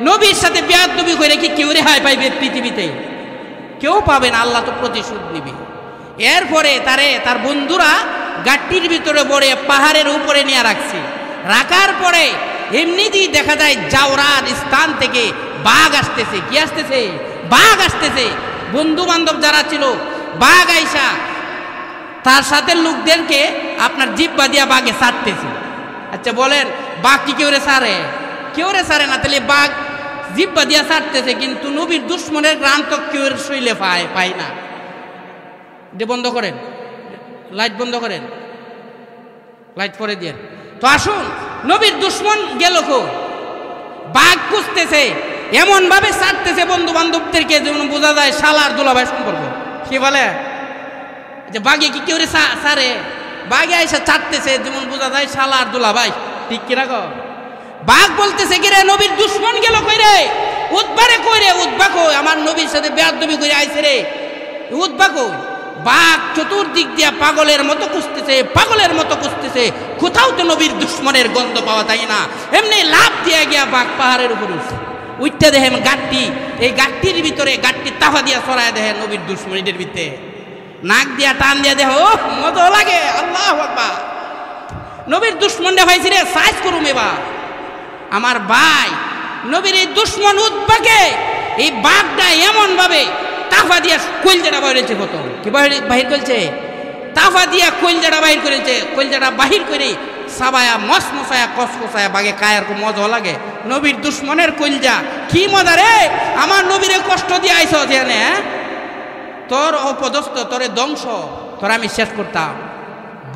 নবীর সাথে বেয়াদবি করে কি কেউ রেহাই পাইবে পৃথিবীতে? কেউ পাবে না, আল্লাহ তো প্রতিশোধ নিবে। এরপরে তার বন্ধুরা গাটটির ভিতরে বড়ে পাহাড়ের উপরে নিয়ে রাখছে। রাখার পরে এমনিতেই দেখা যায় জাওরার স্থান থেকে বাঘ আসতেছে। কি আসতেছে? বাঘ আসতেছে। বন্ধু বান্ধব যারা ছিল, বাঘ আইসা তার সাথে লোকদেরকে আপনার জিব্বা দিয়া বাঘে ছাড়তেছে। আচ্ছা বলেন, বাঘ কি কেউ রে সারে? কেউ রে সারে না। তাহলে বাঘ জিব্বা দিয়া ছাড়তেছে, কিন্তু নবীর দুশ্মনের গ্রাম তো কেউ শৈলে পায় না। বন্ধ করেন, লাইট বন্ধ করেন, লাইট পরে দিয়ে। তো আসুন, নবীর দুশ্মন গেল কো? বাঘ খুঁজতেছে, এমন ভাবে ছাড়তেছে বন্ধু বান্ধবদেরকে যেমন বোঝা যায় শালার দুলাভাই সম্পর্ক। কি বলে যে বাঘে কি কেউ রে সারে? বাঘে আইসা ছাড়তেছে যেমন বোঝা যায় শালার দুলাভাই, ঠিক কিনা গো? বাঘ বলতেছে, কি রে নবীর দুশ্মন গেল কই রে? উতবারে কই রে? উতবা কই? আমার নবীর সাথে বেয়াদবি করে আইছে রে, উতবা কই? বাঘ চতুর্দিক দিয়া পাগলের মতো খুঁজতেছে, কোথাও তো নবীর দুশ্মনের গন্ধ পাওয়া যায় না। এমনি লাভ দিয়া গিয়া বাঘ পাহাড়ের উপরে উঠতে দেখেন গাট্টি, এই গাট্টির ভিতরে গাট্টি তাফা দিয়া ছড়ায় দেখে নবীর দুশ্মনীদের ভিতরে। নাক দিয়া টান দিয়া দেহ মজা লাগে। আল্লাহু আকবার। নবীর দুশ্মনটা ভাইছি রে সাইজ করুম এবার। আমার ভাই নবীর এই দুশ্মন উদ্বাকে এই বাঘটা এমন ভাবে তাফা দিয়া কলজাটা বাইরেছে, কত কি বাহির করছে, তাফা দিয়া কলজাটা বাহির করেছে। কলজাটা বাহির করে সাবায়া মসমসায়া কসকসায়া বাগে কায়ার খুব মজা লাগে। নবীর দুশ্মনের কলজা কি মজা রে। আমার নবীরে কষ্ট দিয়ে আইস জেনে, তোর অপদস্থ তোরে ধ্বংস তোর আমি শেষ করতাম।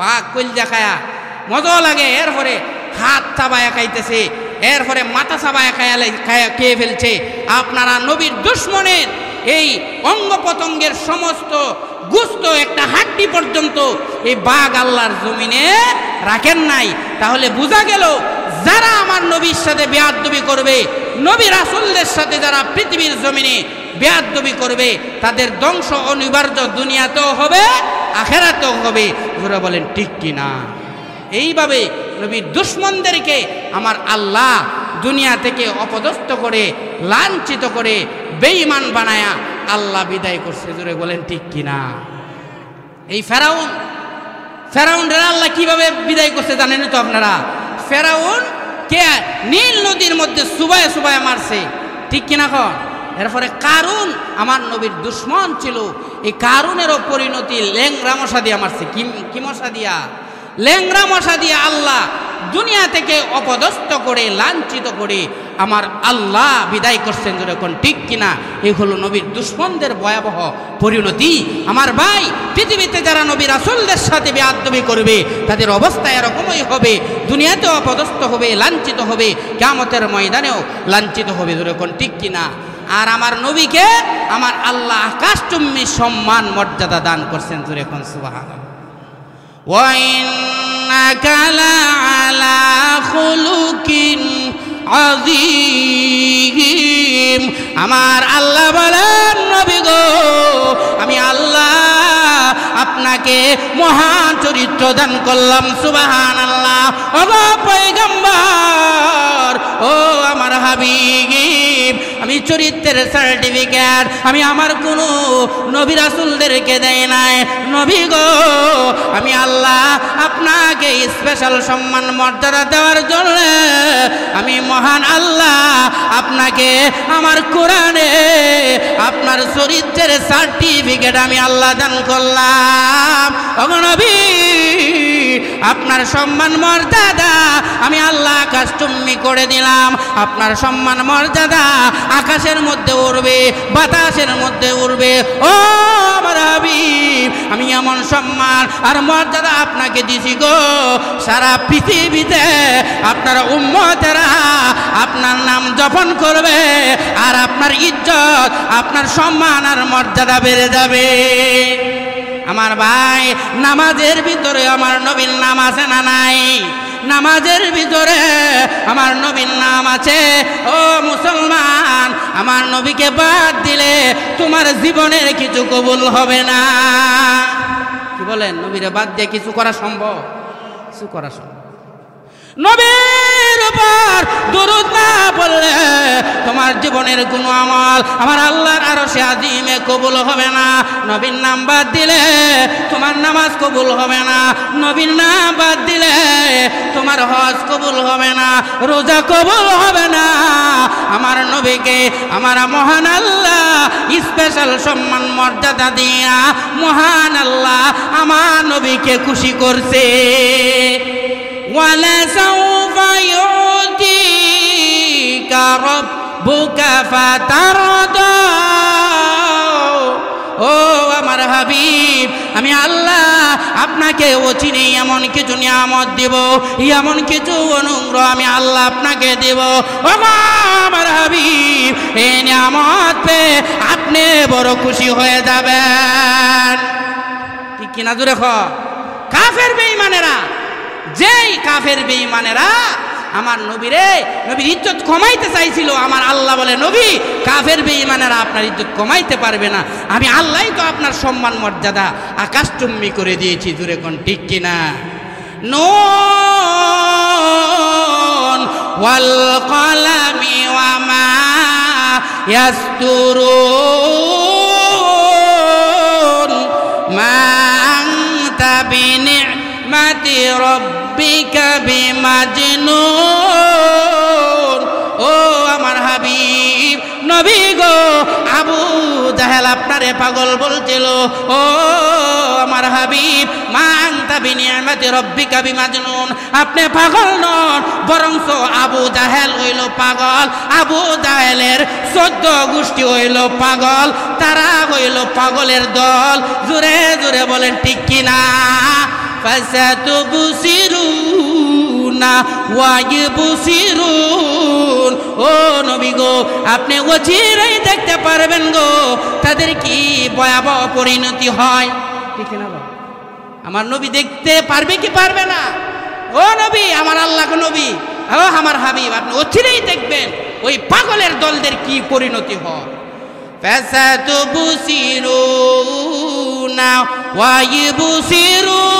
বাঘ কলজা খায়া মজা লাগে। এরপরে হাত চাবায়া খাইতেছে, এরপরে মাথা চাবায়া খায়া খেয়ে ফেলছে। আপনারা নবীর দুশ্মনের এই অঙ্গ প্রত্যঙ্গের সমস্ত গুস্ত একটা হাড্ডি পর্যন্ত এই বাঘ আল্লাহর জমিনে রাখেন নাই। তাহলে বোঝা গেল যারা আমার নবীর সাথে বেয়াদবি করবে, নবী রাসূলদের সাথে যারা পৃথিবীর জমিনে বেয়াদবি করবে, তাদের ধ্বংস অনিবার্য, দুনিয়াতেও হবে আখেরাতেও হবে। ওরা বলেন ঠিক কিনা? এইভাবে নবীর দুশ্মনদেরকে আমার আল্লাহ দুনিয়া থেকে অপদস্থ করে, লাঞ্ছিত করে, বেঈমান বানায়া আল্লাহ বিদায় করছে। জোরে বলেন ঠিক কিনা? এই ফেরাউনরা আল্লাহ কিভাবে বিদায় করছে জানেন তো আপনারা? ফেরাউন কে নীল নদীর মধ্যে সুবায় সুবায় মারছে, ঠিক কিনা কন? এরপরে কারুন আমার নবীর দুশ্মন ছিল। এই কারুনেরও পরিণতি ল্যাংরা মশা দিয়া মারছে। কি মশা দিয়া? ল্যাংরা মশা দিয়া আল্লাহ দুনিয়া থেকে অপদস্থ করে, লাঞ্ছিত করে আমার আল্লাহ বিদায় করছেন। যখন ঠিক কিনা? এই হলো নবীর দুশ্মনদের ভয়াবহ পরিণতি। আমার ভাই, পৃথিবীতে যারা নবী রাসূলদের সাথে বেয়াদবি করবে তাদের অবস্থা এরকমই হবে। দুনিয়াতেও অপদস্থ হবে, লাঞ্ছিত হবে, কিয়ামতের ময়দানেও লাঞ্ছিত হবে। যখন ঠিক কিনা? আর আমার নবীকে আমার আল্লাহ আকাশচুম্বী সম্মান মর্যাদা দান করছেন। জোরে কোন সুবহানাল্লাহ। وَإِنَّكَ لَعَلَى خُلُقٍ عَظِيمٍ। আমার আল্লাহ বলেন, নবী গো আমি আল্লাহ আপনাকে মহান চরিত্র দান করলাম। সুবহানাল্লাহ। ও পয়গম্বর, ও আমার হাবিব, আমি চরিত্রের সার্টিফিকেট আমি আমার কোনো নবী রাসূলদেরকে দেই নাই। নবী গো আমি আল্লাহ আপনাকে স্পেশাল সম্মান মর্যাদা দেওয়ার জন্য আমি মহান আল্লাহ আপনাকে আমার কোরআনে আপনার চরিত্রের সার্টিফিকেট আমি আল্লাহ দান করলাম। ও নবী, আপনার সম্মান মর্যাদা আমি আল্লাহ আকাশচুম্বী করে দিলাম। আপনার সম্মান মর্যাদা আকাশের মধ্যে উড়বে, বাতাসের মধ্যে উড়বে। ও আমার হাবিব, আমি এমন সম্মান আর মর্যাদা আপনাকে দিছি গো, সারা পৃথিবীতে আপনার উম্মতেরা আপনার নাম জপন করবে, আর আপনার ইজ্জত, আপনার সম্মান আর মর্যাদা বেড়ে যাবে। আমার ভাই, নামাজের ভিতরে আমার নবীর নাম আছে না নাই? নামাজের ভিতরে আমার নবীর নাম আছে। ও মুসলমান, আমার নবীকে বাদ দিলে তোমার জীবনের কিছু কবুল হবে না। কি বলেন? নবীরে বাদ দিয়ে কিছু করা সম্ভব? কিছু করা সম্ভব? নবীর উপর দরুদ না পড়লে তোমার জীবনের কোনো আমল আমার আল্লাহর আরশে আজিমে কবুল হবে না। নবীর নাম বাদ দিলে তোমার নামাজ কবুল হবে না। নবীর নাম বাদ দিলে তোমার হজ কবুল হবে না, রোজা কবুল হবে না। আমার নবীকে আমার মহান আল্লাহ স্পেশাল সম্মান মর্যাদা দিয়া মহান আল্লাহ আমার নবীকে খুশি করছে। وَلَسَوْفَ يُعْطِيكَ رَبُّكَ فَتَرْضَى। ও আমার হাবিব, আমি আল্লাহ আপনাকে অচিনে এমন কিছু নিয়ামত দেব, এমন কিছু অনুগ্রহ আমি আল্লাহ আপনাকে দেব। ও আমার হাবিব, এই নিয়ামত পেয়ে আপনি বড় খুশি হয়ে যাবেন। ঠিক কিনা? জোরে খ। কাফের বেঈমানেরা, যেই কাফের বেঈমানেরা আমার নবীর ইজ্জত কমাইতে চাইছিল, আমার আল্লাহ বলে, নবী, কাফের বেঈমানেরা আপনার ইজ্জত কমাইতে পারবে না। আমি আল্লাহই তো আপনার সম্মান মর্যাদা আকাশচুম্বী করে দিয়েছি। জোরে কোন ঠিক কিনা? নুন ওয়াল কলামি ওয়া মা ইয়াসতুরুন মা রব্বিকা বিমাজনুন। ও আমার হাবিব নবী গো, আবু জাহেল আপনারে পাগল বলছিল। ও আমার হাবিব, মা আনতা বিনিয়ামাতি রব্বিকা বিমাজনুন, আপনি পাগল নন, বরঞ্চ আবু জাহেল হইল পাগল। আবু জাহেলের 14 গোষ্ঠী হইল পাগল, তারা হইল পাগলের দল। জোরে জোরে বলেন ঠিক কিনা? ফাসাতুবসিরুনা ওয়া ইবসিরুন। ও নবী গো, আপনি অচিরেই দেখতে পারবেন গো তাদের কি ভয়াবহ পরিণতি হয়। ঠিক না বাবা? আমার নবী দেখতে পারবে কি পারবে না? ও নবী, আমার আল্লাহ নবী, ও আমার হাবিব, আপনি অচিরেই দেখবেন ওই পাগলের দলদের কি পরিণতি হয়। ফাসাতুবসিরুনা ওয়া ইবসিরুন।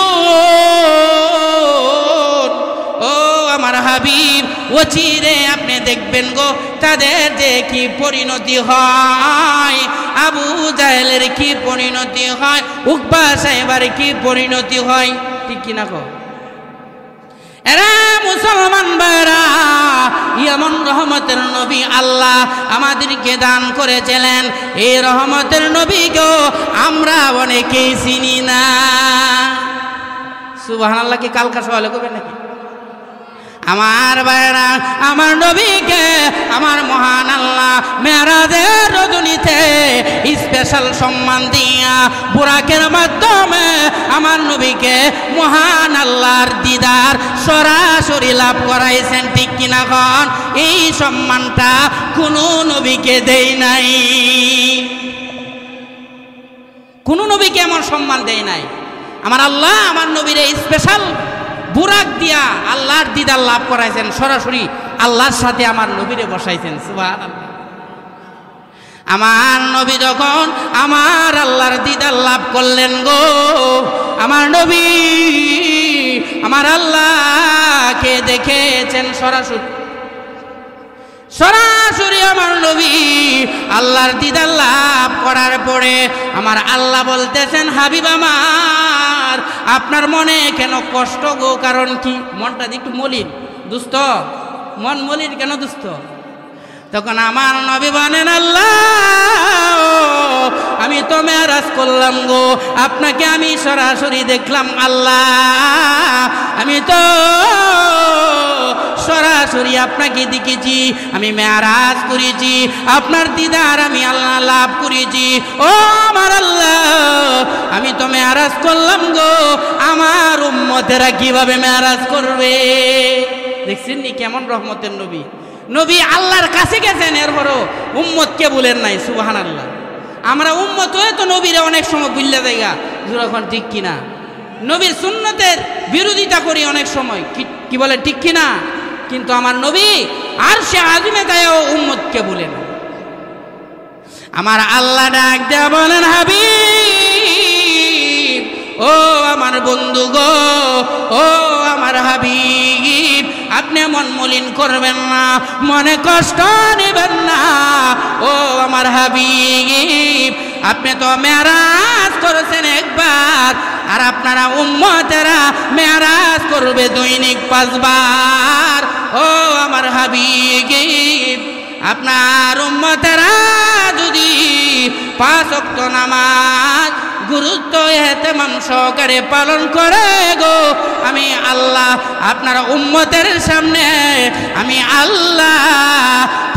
ও আমার হাবিব, অচিরে আপনি দেখবেন গো তাদের যে কি পরিণতি হয়। আবু জাহেলের কি পরিণতি হয়, উকবা সাহেবের কি পরিণতি হয়। ঠিক কিনা গো? এরা মুসলমান ভাইরা, এমন রহমতের নবী আল্লাহ আমাদেরকে দান করেছিলেন। এই রহমতের নবী গো আমরা অনেকেই চিনি না। সুবহানাল্লাহ কি কালকা সওয়ালে কবেন নাকি? আমার ভাইরা, আমার নবীকে আমার মহান আল্লাহ মেরাজের রজনীতে স্পেশাল সম্মান দিয়া বুরাকের মাধ্যমে আমার নবীকে মহান আল্লাহর দিদার সরাসরি লাভ করাইছেন। ঠিক কিনা কন? এই সম্মানটা কোনো নবীকে দেয় নাই, কোনো নবীকে এমন সম্মান দেয় নাই। আমার আল্লাহ আমার নবীরে স্পেশাল বুরাক দিয়া আল্লাহর দিদার লাভ করাইছেন, সরাসরি আল্লাহর সাথে আমার নবীরে বসাইছেন। সুবহানাল্লাহ। আমার নবী যখন আমার আল্লাহর দিদার লাভ করলেন গো, আমার নবী আমার আল্লাহকে দেখেছেন সরাসরি। সরাসরি আমার নবী আল্লাহর দিদার লাভ করার পরে আমার আল্লাহ বলতেছেন, হাবিব আমার, আপনার মনে কেন কষ্ট গো? কারণ কি? মনটা একটু মলিন, দুস্থ মন, মলিন কেন দুস্থ? তখন আমার নবী বলেন, আল্লাহ আমি তো মেরাজ করলাম গো, আপনাকে আমি সরাসরি দেখলাম। আল্লাহ আমি তো সরাসরি আপনাকে দেখেছি, আমি মেরাজ করেছি, আপনার দিদার আমি আল্লাহ লাভ করেছি। ও আমার আল্লাহ, আমি তো মেরাজ করলাম গো, আমার উম্মতেরা কিভাবে মেরাজ করবে? দেখছেন নি কেমন রহমতের নবী? নবী আল্লাহর কাছে গেছেন, এরপরও উম্মতকে বলেন নাই। সুবহানাল্লাহ। আমরা উম্মত হয়ে তো নবীরা অনেক সময় বুঝলে জায়গা যখন, ঠিক কিনা? নবীর সুন্নতের বিরোধিতা করি অনেক সময়, কি বলে ঠিক কিনা? কিন্তু আমার নবী আরশে আজিমে তাও উম্মতকে বলেন। আমার আল্লাহ ডাক দেয়া বলেন, হাবিব, ও আমার বন্ধু গো, ও আমার হাবিব, আপনি মন মলিন করবেন না, মনে কষ্ট নেবেন না। ও আমার হাবিব, আপনি তো মেরাজ করেছেন একবার, আর আপনারা উম্মতেরা মেরাজ করবে দৈনিক 5 বার। ও আমার হাবিব, আপনার উম্মতেরা যদি 5 ওয়াক্ত নামাজ গুরুত্ব এহতেমাম সহকারে পালন করে গো, আমি আল্লাহ আপনার উম্মতের সামনে আমি আল্লাহ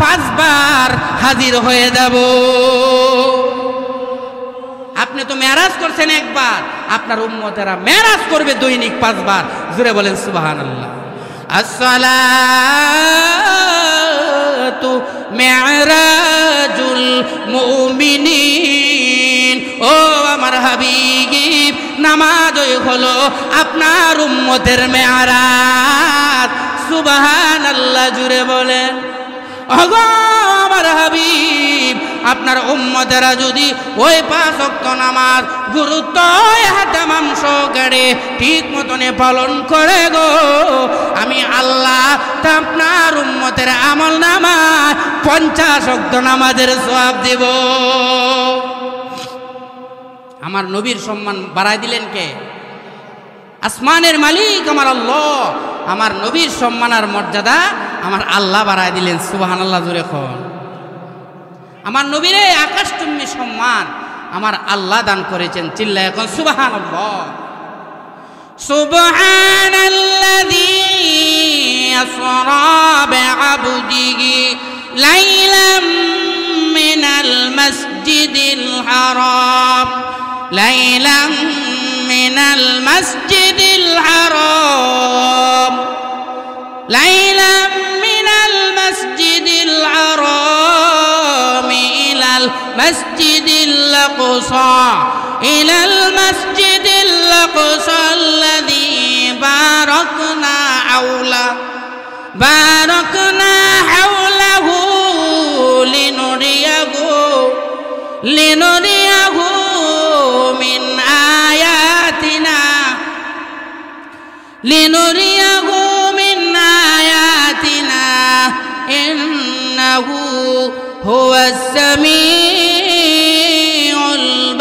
5 বার হাজির হয়ে যাব। আপনি তো মেরাজ করছেন একবার, আপনার উম্মতেরা মেরাজ করবে দৈনিক 5 বার। জোরে বলেন সুবহানাল্লাহ। আসসালাতু মি'রাজুল মুমিনিন। ও আমার হাবিব, নামাজই হলো আপনার উম্মতের মেরাজ। সুবহানাল্লাহ। জুড়ে বলেন। ওগো আমার হাবিব, আপনার উম্মতেরা যদি ওই 5 ওয়াক্ত নামাজ গুরুত্ব এহতেমাম সহকারে ঠিক মতনে পালন করে গো, আমি আল্লাহ তা আপনার উম্মতের আমল নামায় 50 ওয়াক্ত নামাজের সওয়াব দেব। আমার নবীর সম্মান বাড়াই দিলেন কে? আসমানের মালিক আমার আল্লাহ, আমার নবীর সম্মান আর মর্যাদা আমার আল্লাহ বাড়ায় দিলেন। সুবহানাল্লাহ জোরে কোন। আমার নবীরে আকাশচুম্বী সম্মান আমার আল্লাহ দান করেছেন। চিল্লায় এখন সুবহানাল্লাহ। সুবহানাল্লাযী আসরা বিআবদিহি লাইলাম মিনাল মাসজিদিল হারাম লাইলাম মিনাল মাসজিদিল হারাম লাইলাম মিনাল মাসজিদিল হারাম ইলাল মাসজিদিল আকসা ইলাল মাসজিদিল আকসা আল্লাযী বারাকনা হাওলাহু লিনুরিয়াহু মিন আয়াতিনা ইন্নাহু হুয়াস সামিউল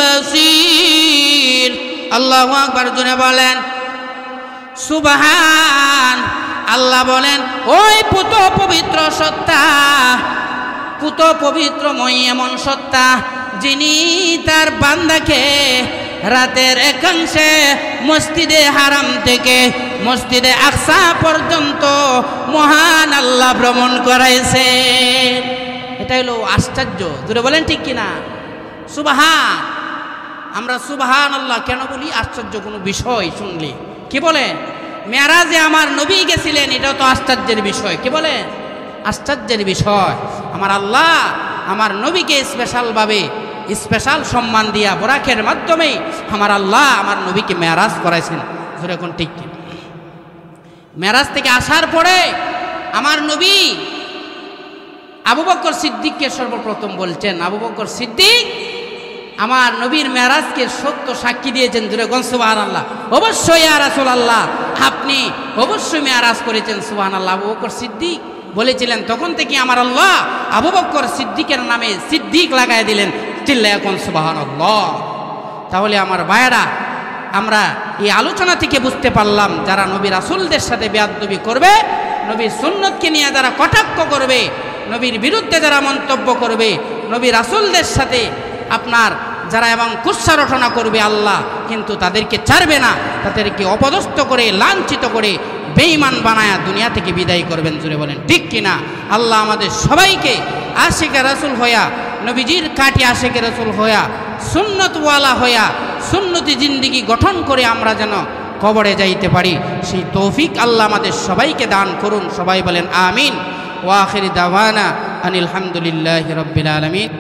বাসীর। আল্লাহু আকবার জোরে বলেন সুবহান। আল্লাহ বলেন ওই পুত পবিত্র সত্তা, পুত পবিত্রময় এমন সত্তা যিনি তার বান্দাকে রাতের একাংশে মসজিদে হারাম থেকে মসজিদে আকসা পর্যন্ত মহান আল্লাহ ভ্রমণ করাইছে। এটা হলো আশ্চর্য। জোরে বলেন ঠিক কিনা? সুবহান। আমরা সুবহান আল্লাহ কেন বলি? আশ্চর্য কোনো বিষয় শুনলে। কি বলে? মেরাজে আমার নবী গেছিলেন, এটাও তো আশ্চর্যের বিষয়। কি বলে? আশ্চর্যের বিষয়। আমার আল্লাহ আমার নবীকে স্পেশালভাবে স্পেশাল সম্মান দিয়া বোরাকের মাধ্যমে আমার আল্লাহ আমার নবীকে মেরাজ করাইছেন। ধরে কোন ঠিক কি? মেরাজ থেকে আসার পরে আমার নবী আবু বকর সিদ্দিককে সর্বপ্রথম বলছেন, আবু বকর সিদ্দিক আমার নবীর মেরাজকে সত্য সাক্ষী দিয়েছেন। ধরে কোন সুবহানাল্লাহ। অবশ্যই ইয়া রাসূলুল্লাহ, আপনি অবশ্যই মেরাজ করেছেন। সুবহানাল্লাহ। আবু বকর সিদ্দিক বলেছিলেন, তখন থেকে আমার আল্লাহ আবু বকর সিদ্দিকের নামে সিদ্দিক লাগাই দিলেন। চিল্লায় এখন সুবহানাল্লাহ। তাহলে আমার ভাইয়েরা, আমরা এই আলোচনা থেকে বুঝতে পারলাম, যারা নবী রাসূলদের সাথে বেয়াদবি করবে, নবীর সুন্নতকে নিয়ে যারা কটাক্ষ করবে, নবীর বিরুদ্ধে যারা মন্তব্য করবে, নবী রাসূলদের সাথে আপনার যারা এবং কুৎসা রটনা করবে, আল্লাহ কিন্তু তাদেরকে ছাড়বে না, তাদেরকে অপদস্থ করে লাঞ্ছিত করে বেঈমান বানায়া দুনিয়া থেকে বিদায় করবেন। জুড়ে বলেন ঠিক কিনা? আল্লাহ আমাদের সবাইকে আশিকে রাসূল হইয়া, নবীজির কাটি আশিকে রাসূল হইয়া, সুন্নতওয়ালা হইয়া, সুন্নতি জিন্দেগি গঠন করে আমরা যেন কবরে যাইতে পারি, সেই তৌফিক আল্লাহ আমাদের সবাইকে দান করুন। সবাই বলেন আমিন। ওয়া আখির দাওয়ানা আনিল হামদুলিল্লাহি রাব্বিল আলামিন।